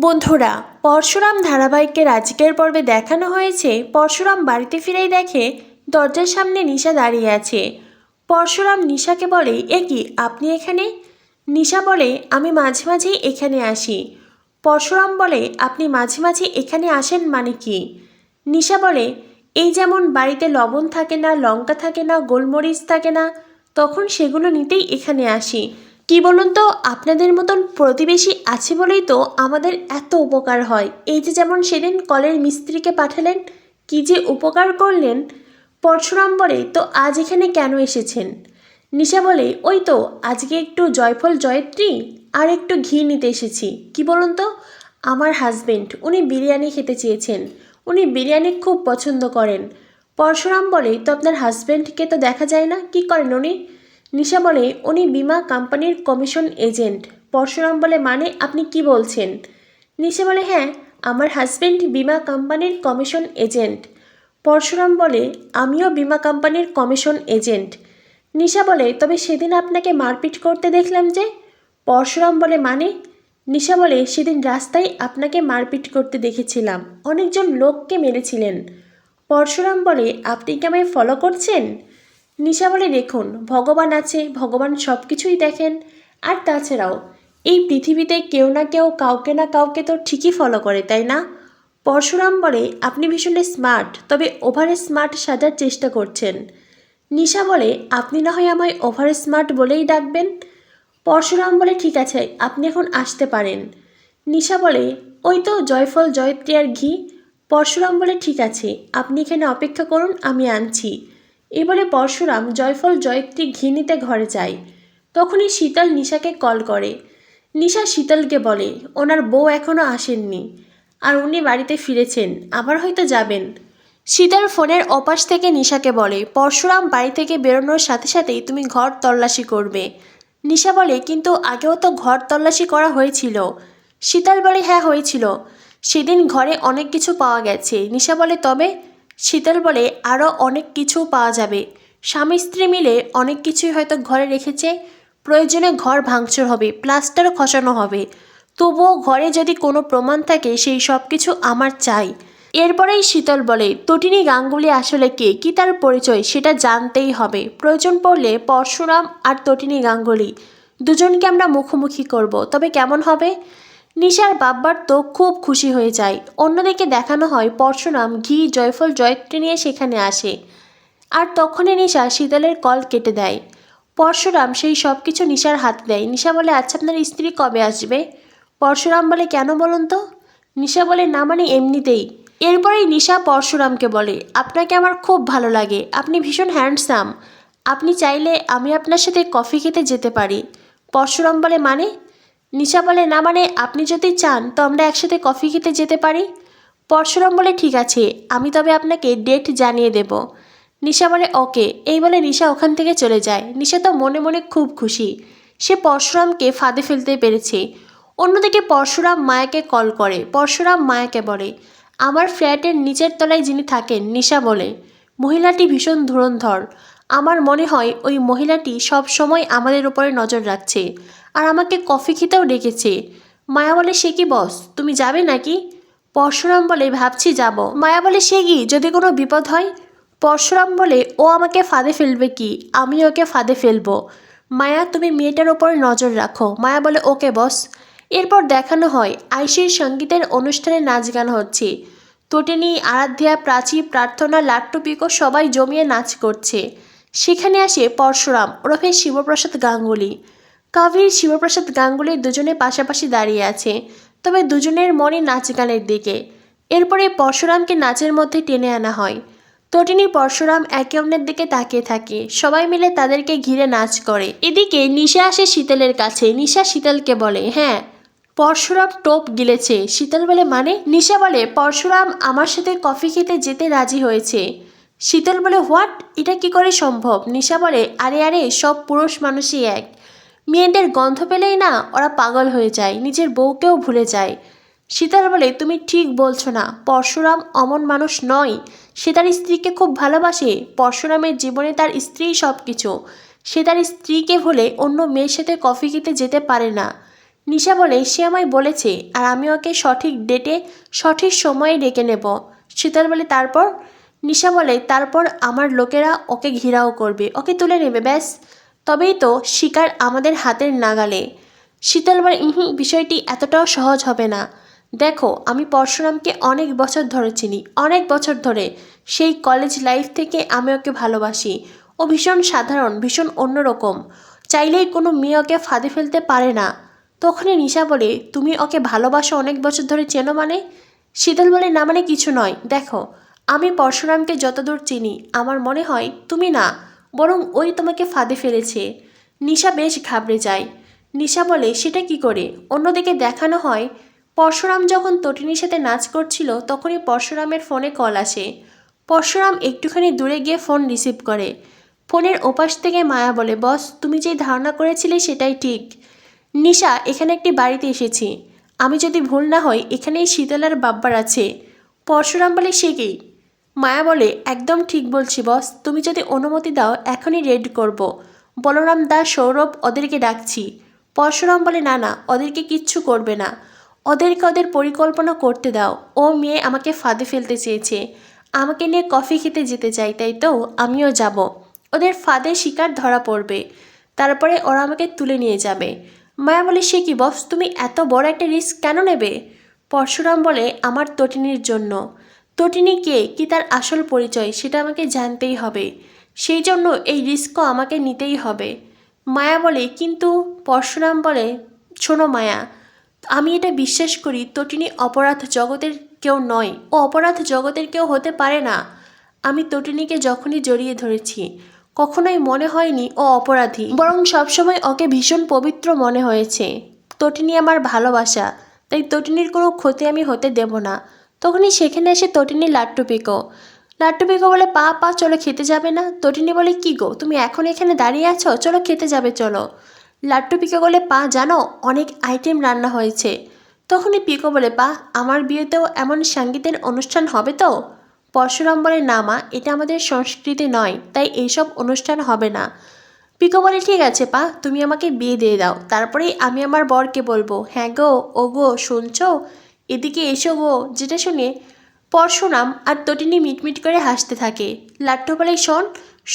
বন্ধুরা, পরশুরাম ধারাবাহিকের আজকের পর্বে দেখানো হয়েছে পরশুরাম বাড়িতে ফিরেই দেখে দরজার সামনে নিশা দাঁড়িয়ে আছে। পরশুরাম নিশাকে বলে, এ কি আপনি এখানে? নিশা বলে, আমি মাঝে মাঝেই এখানে আসি। পরশুরাম বলে, আপনি মাঝে মাঝে এখানে আসেন মানে কি? নিশা বলে, এই যেমন বাড়িতে লবণ থাকে না, লঙ্কা থাকে না, গোলমরিচ থাকে না, তখন সেগুলো নিতেই এখানে আসি। কি বলুন তো, আপনাদের মতন প্রতিবেশী আছে বলেই তো আমাদের এত উপকার হয়। এই যে যেমন সেদিন কলের মিস্ত্রিকে পাঠালেন, কি যে উপকার করলেন। পরশুরাম বলে, তো আজ এখানে কেন এসেছেন? নিশা বলে, ওই তো আজকে একটু জয়ফল জয়ত্রী আর একটু ঘি নিতে এসেছি। কি বলুন তো, আমার হাজবেন্ড উনি বিরিয়ানি খেতে চেয়েছেন, উনি বিরিয়ানি খুব পছন্দ করেন। পরশুরাম বলে, তো আপনার হাজবেন্ডকে তো দেখা যায় না, কি করেন উনি? নিশা বলে, উনি বিমা কোম্পানির কমিশন এজেন্ট। পরশুরাম বলে, মানে আপনি কি বলছেন? নিশা বলে, হ্যাঁ, আমার হাজবেন্ড বিমা কোম্পানির কমিশন এজেন্ট। পরশুরাম বলে, আমিও বিমা কোম্পানির কমিশন এজেন্ট। নিশা বলে, তবে সেদিন আপনাকে মারপিট করতে দেখলাম যে? পরশুরাম বলে, মানে? নিশা বলে, সেদিন রাস্তায় আপনাকে মারপিট করতে দেখেছিলাম, অনেকজন লোককে মেরেছিলেন। পরশুরাম বলে, আপনি কি আমায় ফলো করছেন? নিশা বলে, দেখুন, ভগবান আছে, ভগবান সব কিছুই দেখেন। আর তাছাড়াও এই পৃথিবীতে কেউ না কেউ কাউকে না কাউকে তো ঠিকই ফলো করে, তাই না? পরশুরাম বলে, আপনি ভীষণ স্মার্ট, তবে ওভার স্মার্ট সাজার চেষ্টা করছেন। নিশা বলে, আপনি না হয় আমায় ওভার স্মার্ট বলেই ডাকবেন। পরশুরাম বলে, ঠিক আছে, আপনি এখন আসতে পারেন। নিশা বলে, ওই তো জয়ফল জয়ত্রী আর ঘি। পরশুরাম বলে, ঠিক আছে, আপনি এখানে অপেক্ষা করুন, আমি আনছি। এই বলে পরশুরাম জয়ফল জয়ত্রী ঘি নিতে ঘরে যায়। তখনই শীতল নিশাকে কল করে। নিশা শীতলকে বলে, ওনার বউ এখনও আসেননি, আর উনি বাড়িতে ফিরেছেন, আবার হয়তো যাবেন। শীতল ফোনের ওপাশ থেকে নিশাকে বলে, পরশুরাম বাড়ি থেকে বেরোনোর সাথে সাথেই তুমি ঘর তল্লাশি করবে। নিশা বলে, কিন্তু আগেও তো ঘর তল্লাশি করা হয়েছিল। শীতল বলে, হ্যাঁ হয়েছিল, সেদিন ঘরে অনেক কিছু পাওয়া গেছে। নিশা বলে, তবে? শীতল বলে, আরও অনেক কিছু পাওয়া যাবে। স্বামী স্ত্রী মিলে অনেক কিছুই হয়তো ঘরে রেখেছে, প্রয়োজনে ঘর ভাঙচুর হবে, প্লাস্টার খসানো হবে, তবুও ঘরে যদি কোনো প্রমাণ থাকে সেই সব কিছু আমার চাই। এরপরেই শীতল বলে, তটিনী গাঙ্গুলি আসলে কে, কি তার পরিচয়, সেটা জানতেই হবে। প্রয়োজন পড়লে পরশুরাম আর তটিনী গাঙ্গুলি দুজনকে আমরা মুখোমুখি করব, তবে কেমন হবে? নিশার বাব্বার তো খুব খুশি হয়ে যায়। অন্যদিকে দেখানো হয় পরশুরাম ঘি জয়ফল জয়ত্রী নিয়ে সেখানে আসে, আর তখনই নিশা শীতলের কল কেটে দেয়। পরশুরাম সেই সব কিছু নিশার হাতে দেয়। নিশা বলে, আচ্ছা আপনার স্ত্রী কবে আসবে? পরশুরাম বলে, কেন বলুন তো? নিশা বলে, না মানে এমনিতেই। এরপরেই নিশা পরশুরামকে বলে, আপনাকে আমার খুব ভালো লাগে, আপনি ভীষণ হ্যান্ডসাম, আপনি চাইলে আমি আপনার সাথে কফি খেতে যেতে পারি। পরশুরাম বলে, মানে? নিশা বলে, না মানে আপনি যদি চান তো আমরা একসাথে কফি খেতে যেতে পারি। পরশুরাম বলে, ঠিক আছে, আমি তবে আপনাকে ডেট জানিয়ে দেব। নিশা বলে, ওকে। এই বলে নিশা ওখান থেকে চলে যায়। নিশা তো মনে মনে খুব খুশি, সে পরশুরামকে ফাঁদে ফেলতে পেরেছে। অন্যদিকে পরশুরাম মায়াকে কল করে। পরশুরাম মায়াকে বলে, আমার ফ্ল্যাটের নিচের তলায় যিনি থাকেন, নিশা বলে, মহিলাটি ভীষণ ধুরন্ধর। আমার মনে হয় ওই মহিলাটি সব সময় আমাদের উপরে নজর রাখছে, আর আমাকে কফি খেতেও ডেকেছে। মায়া বলে, সে কি বস, তুমি যাবে নাকি? পরশুরাম বলে, ভাবছি যাব। মায়া বলে, সে কি, যদি কোনো বিপদ হয়? পরশুরাম বলে, ও আমাকে ফাঁদে ফেলবে কি, আমি ওকে ফাঁদে ফেলবো। মায়া, তুমি মেয়েটার ওপর নজর রাখো। মায়া বলে, ওকে বস। এরপর দেখানো হয় আইসির সঙ্গীতের অনুষ্ঠানে নাচ গান হচ্ছে। তটিনী, আরাধ্যা, প্রাচী, প্রার্থনা, লাট্টু, পিকো সবাই জমিয়ে নাচ করছে। সেখানে আসে পরশুরাম ওরফে শিবপ্রসাদ গাঙ্গুলি। কাভির শিবপ্রসাদ গাঙ্গুলি দুজনে পাশাপাশি দাঁড়িয়ে আছে, তবে দুজনের মনে নাচ গানের দিকে। এরপরে পরশুরামকে নাচের মধ্যে টেনে আনা হয়। তটিনী পরশুরাম একে অন্যের দিকে তাকিয়ে থাকে, সবাই মিলে তাদেরকে ঘিরে নাচ করে। এদিকে নিশা আসে শীতলের কাছে। নিশা শীতলকে বলে, হ্যাঁ, পরশুরাম টোপ গিলেছে। শীতল বলে, মানে? নিশা বলে, পরশুরাম আমার সাথে কফি খেতে যেতে রাজি হয়েছে। শীতল বলে, হোয়াট, এটা কি করে সম্ভব? নিশা বলে, আরে আরে, সব পুরুষ মানুষই এক, মেয়েদের গন্ধ পেলেই না ওরা পাগল হয়ে যায়, নিজের বউকেও ভুলে যায়। শীতল বলে, তুমি ঠিক বলছো না, পরশুরাম অমন মানুষ নয়, সে তার স্ত্রীকে খুব ভালোবাসে। পরশুরামের জীবনে তার স্ত্রীই সব কিছু, সে তার স্ত্রীকে ভুলে অন্য মেয়ের সাথে কফি খেতে যেতে পারে না। নিশা বলে সে আমায় বলেছে আর আমি ওকে সঠিক ডেটে সঠিক সময়ে ডেকে নেব। শীতল বলে তারপর? নিশা বলে তারপর আমার লোকেরা ওকে ঘেরাও করবে, ওকে তুলে নেবে, ব্যাস তবেই তো শিকার আমাদের হাতের নাগালে। শীতল বলে বিষয়টি এতটাও সহজ হবে না। দেখো আমি পরশুরামকে অনেক বছর ধরে চিনি, অনেক বছর ধরে, সেই কলেজ লাইফ থেকে আমি ওকে ভালোবাসি। ও ভীষণ সাধারণ, ভীষণ অন্যরকম, চাইলেই কোনো মেয়ে ওকে ফাঁদে ফেলতে পারে না। তখনই নিশা বলে তুমি ওকে ভালোবাসো, অনেক বছর ধরে চেনো মানে? শীতল বলে না মানে কিছু নয়, দেখো আমি পরশুরামকে যতদূর চিনি আমার মনে হয় তুমি না, বরং ওই তোমাকে ফাঁদে ফেলেছে। নিশা বেশ ঘাবড়ে যায়। নিশা বলে সেটা কি করে? অন্যদিকে দেখানো হয় পরশুরাম যখন তটিনীর সাথে নাচ করছিল তখনই পরশুরামের ফোনে কল আসে। পরশুরাম একটুখানি দূরে গিয়ে ফোন রিসিভ করে। ফোনের ওপাশ থেকে মায়া বলে বস তুমি যেই ধারণা করেছিলে সেটাই ঠিক। নিশা এখানে একটি বাড়িতে এসেছি, আমি যদি ভুল না হই এখানেই শীতলার বাব্বার আছে। পরশুরাম বলে সে কি? মায়া বলে একদম ঠিক বলছি বস, তুমি যদি অনুমতি দাও এখনই রেড করব। বলরাম দাস সৌরভ ওদেরকে ডাকছি। পরশুরাম বলে না না, ওদেরকে কিচ্ছু করবে না, ওদেরকে ওদের পরিকল্পনা করতে দাও। ও মেয়ে আমাকে ফাঁদে ফেলতে চেয়েছে, আমাকে নিয়ে কফি খেতে যেতে চাই, তাই তো আমিও যাব। ওদের ফাঁদে শিকার ধরা পড়বে, তারপরে ওরা আমাকে তুলে নিয়ে যাবে। মায়া বলে সে কি বস, তুমি এত বড় একটা রিস্ক কেন নেবে? পরশুরাম বলে আমার তটিনীর জন্য। তটিনী কে, কি তার আসল পরিচয় সেটা আমাকে জানতেই হবে, সেই জন্য এই রিস্কও আমাকে নিতেই হবে। মায়া বলে কিন্তু। পরশুরাম বলে শোনো মায়া, আমি এটা বিশ্বাস করি তটিনী অপরাধ জগতের কেউ নয়, ও অপরাধ জগতের কেউ হতে পারে না। আমি তটিনীকে যখনই জড়িয়ে ধরেছি কখনোই মনে হয়নি ও অপরাধী, বরং সবসময় ওকে ভীষণ পবিত্র মনে হয়েছে। তটিনী আমার ভালোবাসা, তাই তটিনীর কোনো ক্ষতি আমি হতে দেব না। তখনই সেখানে এসে তটিনী লাট্টু পিকো। লাট্টু পিকো বলে পা পা চলো খেতে যাবে না? তটিনী বলে কি গো তুমি এখন এখানে দাঁড়িয়ে আছো, চলো খেতে যাবে চলো। লাট্টু পিকো বলে পা জানো অনেক আইটেম রান্না হয়েছে। তখনই পিকো বলে পা আমার বিয়েতেও এমন সঙ্গীতের অনুষ্ঠান হবে তো? পরশুরাম বলে না মা, এটা আমাদের সংস্কৃতি নয়, তাই এইসব অনুষ্ঠান হবে না। পিকো বলে ঠিক আছে পা, তুমি আমাকে বিয়ে দিয়ে দাও, তারপরেই আমি আমার বরকে বলবো হ্যাঁ গো ও গো শুনছো, এদিকে এসো গো। যেটা শুনে পরশুরাম আর তটিনী মিটমিট করে হাসতে থাকে। লাট্টু বলে শোন,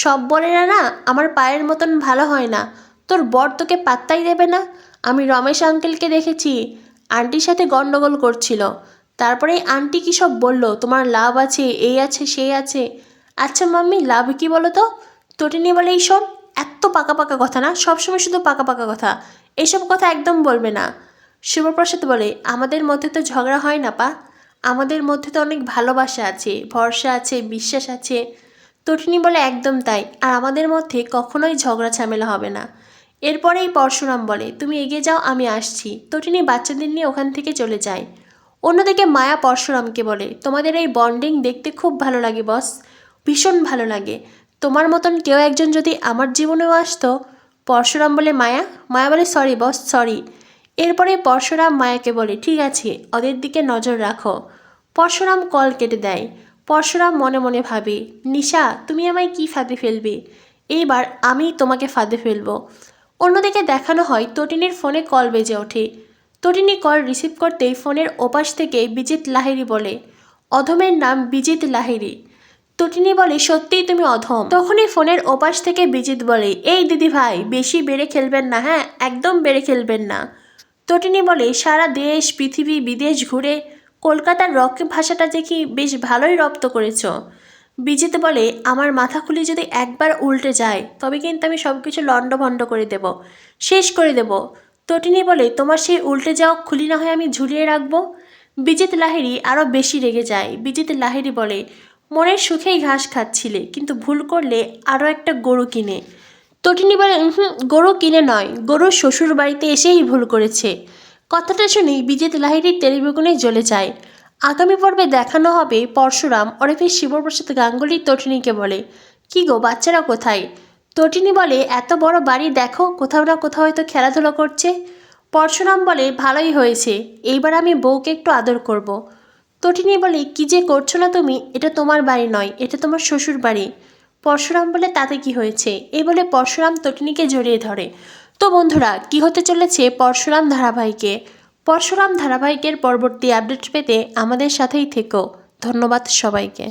সব বরেরা না আমার পায়ের মতন ভালো হয় না, তোর বর তোকে পাত্তাই দেবে না। আমি রমেশ আঙ্কেলকে দেখেছি আন্টির সাথে গন্ডগোল করছিল, তারপরে আন্টি কী সব বলল তোমার লাভ আছে, এই আছে সেই আছে। আচ্ছা মাম্মি লাভ কি বলো তো? তটিনী বলে এই শোন, এত পাকা পাকা কথা না, সবসময় শুধু পাকা পাকা কথা, এসব কথা একদম বলবে না। শিবপ্রসাদ বলে আমাদের মধ্যে তো ঝগড়া হয় না পা, আমাদের মধ্যে তো অনেক ভালোবাসা আছে, ভরসা আছে, বিশ্বাস আছে। তটিনী বলে একদম তাই, আর আমাদের মধ্যে কখনোই ঝগড়া ঝামেলা হবে না। এরপরেই পরশুরাম বলে তুমি এগিয়ে যাও আমি আসছি। তটিনী বাচ্চাদের নিয়ে ওখান থেকে চলে যায়। অন্যদিকে মায়া পরশুরামকে বলে তোমাদের এই বন্ডিং দেখতে খুব ভালো লাগে বস, ভীষণ ভালো লাগে, তোমার মতন কেউ একজন যদি আমার জীবনেও আসতো। পরশুরাম বলে মায়া, মায়া বলে সরি বস সরি। এরপরে পরশুরাম মায়াকে বলে ঠিক আছে ওদের দিকে নজর রাখো। পরশুরাম কল কেটে দেয়। পরশুরাম মনে মনে ভাবে নিশা তুমি আমায় কি ফাঁদে ফেলবে, এইবার আমি তোমাকে ফাঁদে ফেলবো। অন্যদিকে দেখানো হয় তটিনীর ফোনে কল বেজে ওঠে। তটিনী কল রিসিভ করতেই ফোনের ওপাশ থেকে বিজিত লাহিড়ী বলে অধমের নাম বিজিত লাহিড়ী। তটিনী বলে সত্যিই তুমি অধম। তখনই ফোনের ওপাশ থেকে বিজিত বলে এই দিদি ভাই বেশি বেড়ে খেলবেন না, হ্যাঁ একদম বেড়ে খেলবেন না। তটিনী বলে সারা দেশ পৃথিবী বিদেশ ঘুরে কলকাতার রক ভাষাটা দেখি বেশ ভালোই রপ্ত করেছ। বিজিত বলে আমার মাথা খুলি যদি একবার উল্টে যায় তবে কিন্তু আমি সব কিছু লণ্ডভণ্ড করে দেব, শেষ করে দেব। তটিনী বলে তোমার সেই উল্টে যাওয়া খুলি না হয় আমি ঝুলিয়ে রাখবো। বিজিত লাহিড়ী আরও বেশি রেগে যায়। বিজিত লাহিড়ী বলে মনের সুখেই ঘাস খাচ্ছিলে কিন্তু ভুল করলে আরও একটা গরু কিনে। তটিনী বলে গরু কিনে নয়, গরু শ্বশুর বাড়িতে এসেই ভুল করেছে। কথাটা শুনেই বিজিত লাহিড়ীর টেলিভিশনে জ্বলে যায়। আগামী পর্বে দেখানো হবে পরশুরাম ওরফে শিবপ্রসাদ গাঙ্গুলি তটিনীকে বলে কি গো বাচ্চারা কোথায়? তটিনী বলে এত বড় বাড়ি দেখো কোথাও না কোথাও হয়তো খেলাধুলা করছে। পরশুরাম বলে ভালোই হয়েছে, এইবার আমি বউকে একটু আদর করব। তটিনী বলে কি যে করছো না তুমি, এটা তোমার বাড়ি নয়, এটা তোমার শ্বশুর বাড়ি। পরশুরাম বলে তাতে কি হয়েছে, এই বলে পরশুরাম তটিনীকে জড়িয়ে ধরে। তো বন্ধুরা, কি হতে চলেছে পরশুরাম ধারাবাহিকে? পরশুরাম ধারাবাহিকের পরবর্তী আপডেট পেতে আমাদের সাথেই থেকো। ধন্যবাদ সবাইকে।